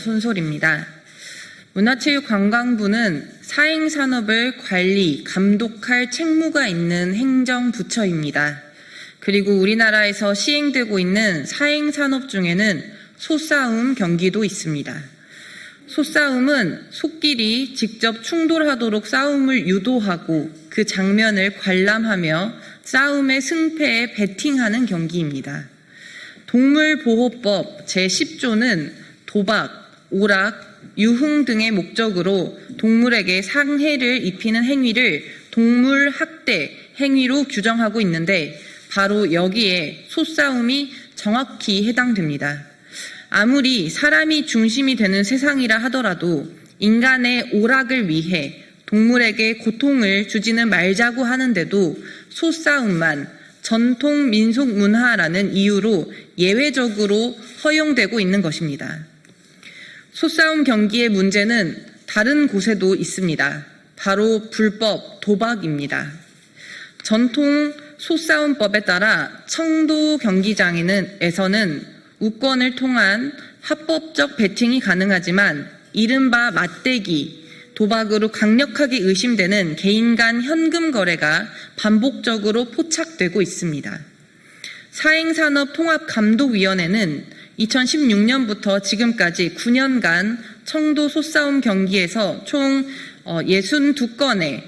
손솔입니다. 문화체육관광부는 사행산업을 관리, 감독할 책무가 있는 행정부처입니다. 그리고 우리나라에서 시행되고 있는 사행산업 중에는 소싸움 경기도 있습니다. 소싸움은 속끼리 직접 충돌하도록 싸움을 유도하고 그 장면을 관람하며 싸움의 승패에 베팅하는 경기입니다. 동물보호법 제10조는 도박, 오락, 유흥 등의 목적으로 동물에게 상해를 입히는 행위를 동물학대 행위로 규정하고 있는데 바로 여기에 소싸움이 정확히 해당됩니다. 아무리 사람이 중심이 되는 세상이라 하더라도 인간의 오락을 위해 동물에게 고통을 주지는 말자고 하는데도 소싸움만 전통 민속 문화라는 이유로 예외적으로 허용되고 있는 것입니다. 소싸움 경기의 문제는 다른 곳에도 있습니다. 바로 불법 도박입니다. 전통 소싸움법에 따라 청도 경기장에서는 우권을 통한 합법적 베팅이 가능하지만 이른바 맞대기, 도박으로 강력하게 의심되는 개인 간 현금 거래가 반복적으로 포착되고 있습니다. 사행산업통합감독위원회는 2016년부터 지금까지 9년간 청도 소싸움 경기에서 총 62건의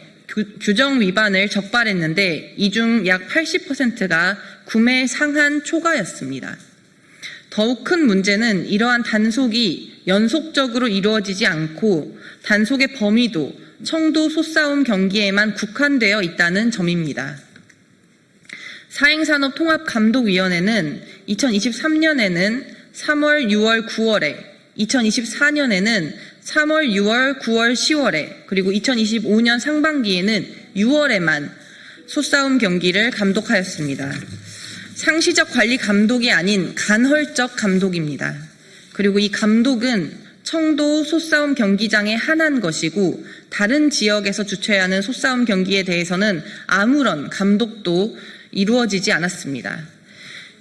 규정 위반을 적발했는데 이 중 약 80%가 구매 상한 초과였습니다. 더욱 큰 문제는 이러한 단속이 연속적으로 이루어지지 않고 단속의 범위도 청도 소싸움 경기에만 국한되어 있다는 점입니다. 사행산업통합감독위원회는 2023년에는 3월, 6월, 9월에, 2024년에는 3월, 6월, 9월, 10월에, 그리고 2025년 상반기에는 6월에만 소싸움 경기를 감독하였습니다. 상시적 관리 감독이 아닌 간헐적 감독입니다. 그리고 이 감독은 청도 소싸움 경기장에 한한 것이고 다른 지역에서 주최하는 소싸움 경기에 대해서는 아무런 감독도 이루어지지 않았습니다.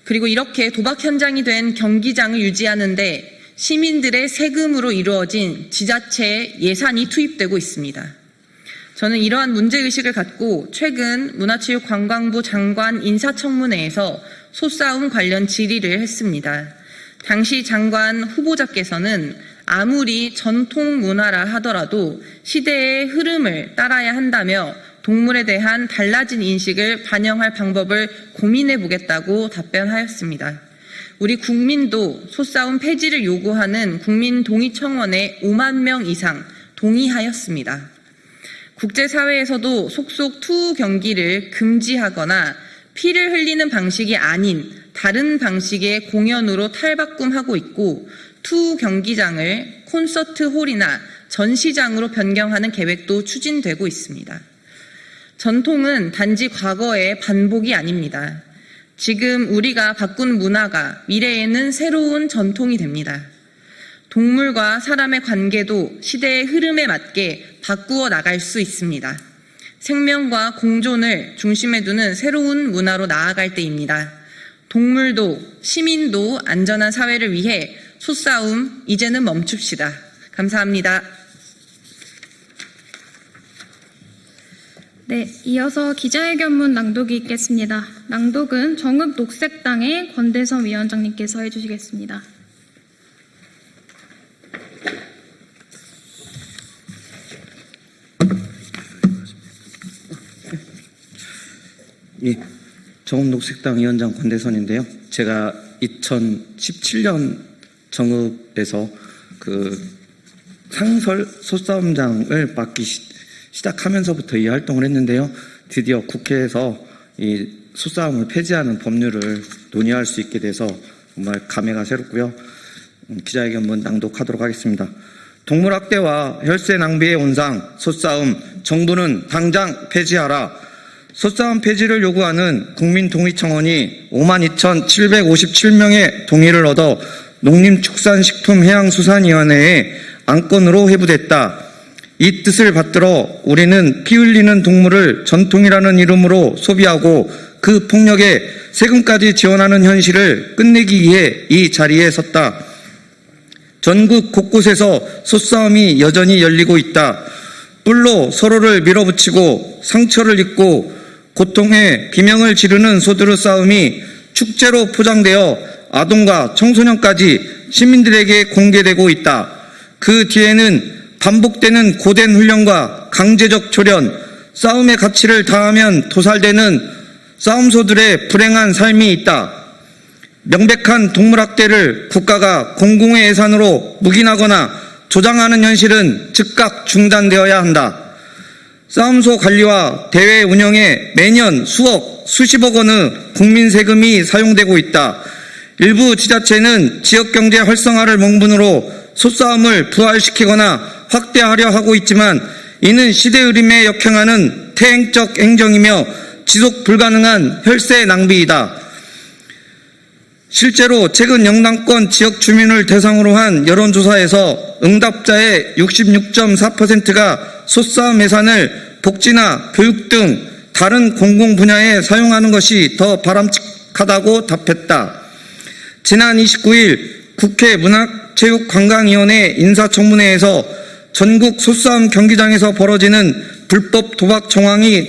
그리고 이렇게 도박 현장이 된 경기장을 유지하는데 시민들의 세금으로 이루어진 지자체의 예산이 투입되고 있습니다. 저는 이러한 문제의식을 갖고 최근 문화체육관광부 장관 인사청문회에서 소싸움 관련 질의를 했습니다. 당시 장관 후보자께서는 아무리 전통 문화라 하더라도 시대의 흐름을 따라야 한다며 동물에 대한 달라진 인식을 반영할 방법을 고민해 보겠다고 답변하였습니다. 우리 국민도 소싸움 폐지를 요구하는 국민동의청원에 5만 명 이상 동의하였습니다. 국제사회에서도 속속 투 경기를 금지하거나 피를 흘리는 방식이 아닌 다른 방식의 공연으로 탈바꿈하고 있고 투 경기장을 콘서트홀이나 전시장으로 변경하는 계획도 추진되고 있습니다. 전통은 단지 과거의 반복이 아닙니다. 지금 우리가 바꾼 문화가 미래에는 새로운 전통이 됩니다. 동물과 사람의 관계도 시대의 흐름에 맞게 바꾸어 나갈 수 있습니다. 생명과 공존을 중심에 두는 새로운 문화로 나아갈 때입니다. 동물도 시민도 안전한 사회를 위해 소싸움 이제는 멈춥시다. 감사합니다. 네, 이어서 기자회견문 낭독이 있겠습니다. 낭독은 정읍녹색당의 권대선 위원장님께서 해주시겠습니다. 예, 정읍녹색당 위원장 권대선인데요. 제가 2017년 정읍에서 그 상설 소싸움장을 맡기 시작하면서부터 이 활동을 했는데요. 드디어 국회에서 이 소싸움을 폐지하는 법률을 논의할 수 있게 돼서 정말 감회가 새롭고요. 기자회견문 낭독하도록 하겠습니다. 동물학대와 혈세 낭비의 온상 소싸움 정부는 당장 폐지하라. 소싸움 폐지를 요구하는 국민동의청원이 52,757명의 동의를 얻어 농림축산식품해양수산위원회에 안건으로 회부됐다. 이 뜻을 받들어 우리는 피 흘리는 동물을 전통이라는 이름으로 소비하고 그 폭력에 세금까지 지원하는 현실을 끝내기 위해 이 자리에 섰다. 전국 곳곳에서 소싸움이 여전히 열리고 있다. 뿔로 서로를 밀어붙이고 상처를 입고 고통에 비명을 지르는 소들의 싸움이 축제로 포장되어 아동과 청소년까지 시민들에게 공개되고 있다. 그 뒤에는 반복되는 고된 훈련과 강제적 조련, 싸움의 가치를 다하면 도살되는 싸움소들의 불행한 삶이 있다. 명백한 동물학대를 국가가 공공의 예산으로 묵인하거나 조장하는 현실은 즉각 중단되어야 한다. 싸움소 관리와 대회 운영에 매년 수억, 수십억 원의 국민 세금이 사용되고 있다. 일부 지자체는 지역경제 활성화를 명분으로 소싸움을 부활시키거나 확대하려 하고 있지만 이는 시대 흐름에 역행하는 퇴행적 행정이며 지속 불가능한 혈세 낭비이다. 실제로 최근 영남권 지역 주민을 대상으로 한 여론조사에서 응답자의 66.4%가 소싸움 예산을 복지나 교육 등 다른 공공 분야에 사용하는 것이 더 바람직하다고 답했다. 지난 29일 국회 문화체육관광위원회 인사청문회에서 전국 소싸움 경기장에서 벌어지는 불법 도박 정황이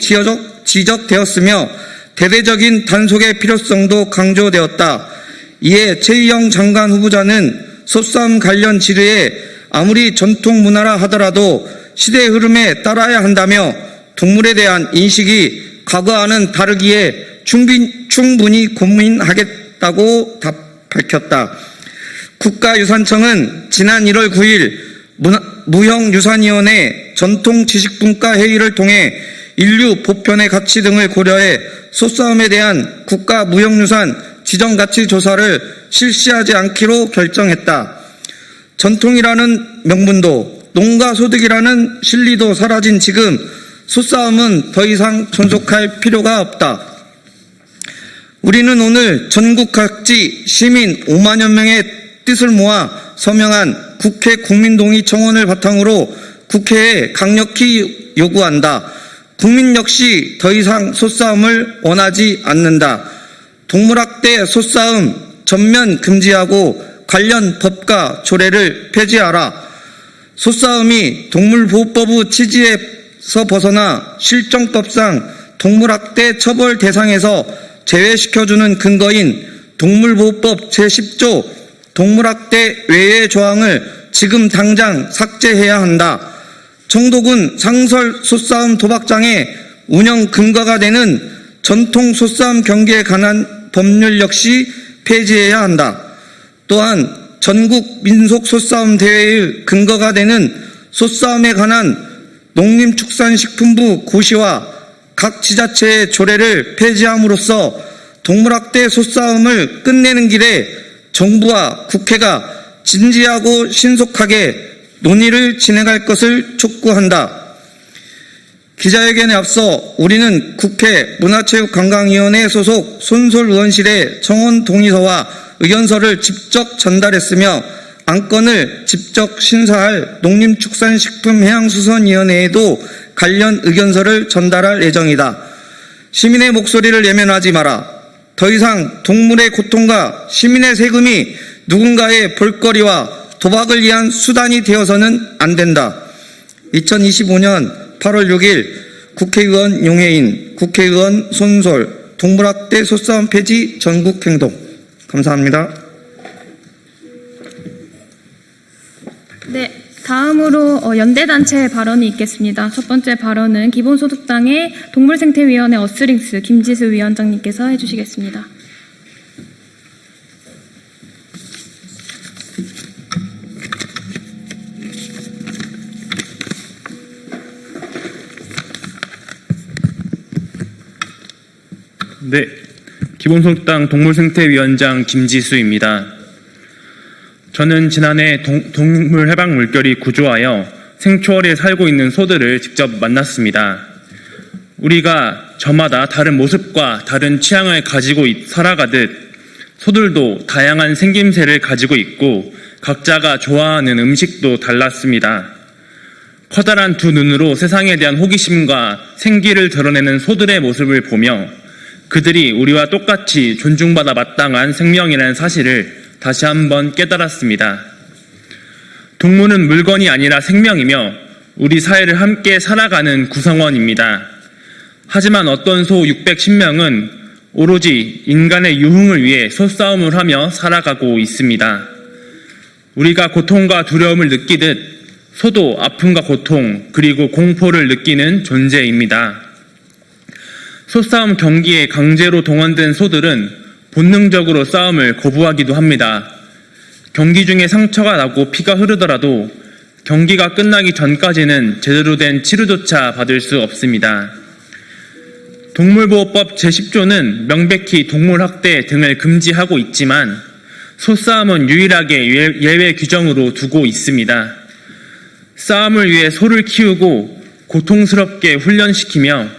지적되었으며 대대적인 단속의 필요성도 강조되었다. 이에 최희영 장관 후보자는 소싸움 관련 질의에 아무리 전통 문화라 하더라도 시대의 흐름에 따라야 한다며 동물에 대한 인식이 과거와는 다르기에 충분히 고민하겠다고 밝혔다. 국가유산청은 지난 1월 9일 무형유산위원회 전통지식분과 회의를 통해 인류 보편의 가치 등을 고려해 소싸움에 대한 국가 무형유산 지정가치 조사를 실시하지 않기로 결정했다. 전통이라는 명분도 농가 소득이라는 실리도 사라진 지금 소싸움은 더 이상 존속할 필요가 없다. 우리는 오늘 전국 각지 시민 5만여 명의 뜻을 모아 서명한 국회 국민동의 청원을 바탕으로 국회에 강력히 요구한다. 국민 역시 더 이상 소싸움을 원하지 않는다. 동물학대 소싸움 전면 금지하고 관련 법과 조례를 폐지하라. 소싸움이 동물보호법의 취지에서 벗어나 실정법상 동물학대 처벌 대상에서 제외시켜주는 근거인 동물보호법 제10조 동물학대 외의 조항을 지금 당장 삭제해야 한다. 청도군 상설 소싸움 도박장의 운영 근거가 되는 전통 소싸움 경기에 관한 법률 역시 폐지해야 한다. 또한 전국 민속 소싸움 대회의 근거가 되는 소싸움에 관한 농림축산식품부 고시와 각 지자체의 조례를 폐지함으로써 동물학대 소싸움을 끝내는 길에 정부와 국회가 진지하고 신속하게 논의를 진행할 것을 촉구한다. 기자회견에 앞서 우리는 국회 문화체육관광위원회 소속 손솔 의원실에 청원 동의서와 의견서를 직접 전달했으며 안건을 직접 심사할 농림축산식품해양수산위원회에도 관련 의견서를 전달할 예정이다. 시민의 목소리를 예면하지 마라. 더 이상 동물의 고통과 시민의 세금이 누군가의 볼거리와 도박을 위한 수단이 되어서는 안 된다. 2025년 8월 6일 국회의원 용해인, 국회의원 손솔, 동물학대 소싸움 폐지 전국행동. 감사합니다. 네, 다음으로 연대단체 발언이 있겠습니다. 첫 번째 발언은 기본소득당의 동물생태위원회 어스링스 김지수 위원장님께서 해주시겠습니다. 네, 기본소득당 동물생태위원장 김지수입니다. 저는 지난해 동물 해방 물결이 구조하여 생초월에 살고 있는 소들을 직접 만났습니다. 우리가 저마다 다른 모습과 다른 취향을 가지고 살아가듯 소들도 다양한 생김새를 가지고 있고 각자가 좋아하는 음식도 달랐습니다. 커다란 두 눈으로 세상에 대한 호기심과 생기를 드러내는 소들의 모습을 보며 그들이 우리와 똑같이 존중받아 마땅한 생명이라는 사실을 다시 한번 깨달았습니다. 동물은 물건이 아니라 생명이며 우리 사회를 함께 살아가는 구성원입니다. 하지만 어떤 소 610명은 오로지 인간의 유흥을 위해 소싸움을 하며 살아가고 있습니다. 우리가 고통과 두려움을 느끼듯 소도 아픔과 고통 그리고 공포를 느끼는 존재입니다. 소싸움 경기에 강제로 동원된 소들은 본능적으로 싸움을 거부하기도 합니다. 경기 중에 상처가 나고 피가 흐르더라도 경기가 끝나기 전까지는 제대로 된 치료조차 받을 수 없습니다. 동물보호법 제10조는 명백히 동물학대 등을 금지하고 있지만 소싸움은 유일하게 예외 규정으로 두고 있습니다. 싸움을 위해 소를 키우고 고통스럽게 훈련시키며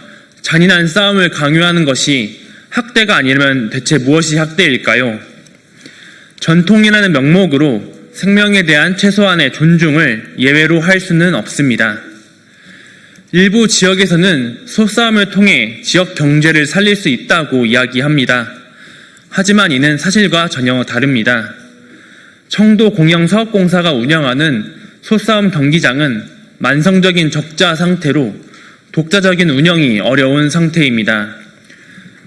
잔인한 싸움을 강요하는 것이 학대가 아니면 대체 무엇이 학대일까요? 전통이라는 명목으로 생명에 대한 최소한의 존중을 예외로 할 수는 없습니다. 일부 지역에서는 소싸움을 통해 지역 경제를 살릴 수 있다고 이야기합니다. 하지만 이는 사실과 전혀 다릅니다. 청도 공영사업공사가 운영하는 소싸움 경기장은 만성적인 적자 상태로 독자적인 운영이 어려운 상태입니다.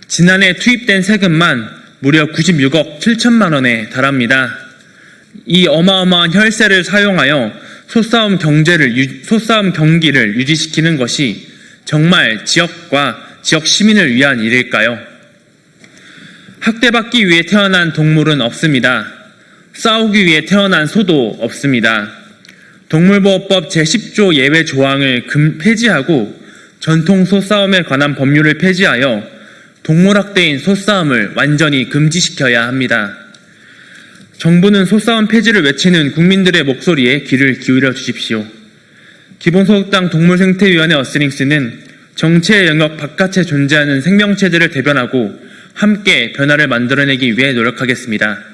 지난해 투입된 세금만 무려 96억 7천만 원에 달합니다. 이 어마어마한 혈세를 사용하여 소싸움 경기를 유지시키는 것이 정말 지역과 지역 시민을 위한 일일까요? 학대받기 위해 태어난 동물은 없습니다. 싸우기 위해 태어난 소도 없습니다. 동물보호법 제10조 예외 조항을 폐지하고 전통 소싸움에 관한 법률을 폐지하여 동물학대인 소싸움을 완전히 금지시켜야 합니다. 정부는 소싸움 폐지를 외치는 국민들의 목소리에 귀를 기울여 주십시오. 기본소득당 동물생태위원회 어스링스는 정체의 영역 바깥에 존재하는 생명체들을 대변하고 함께 변화를 만들어내기 위해 노력하겠습니다.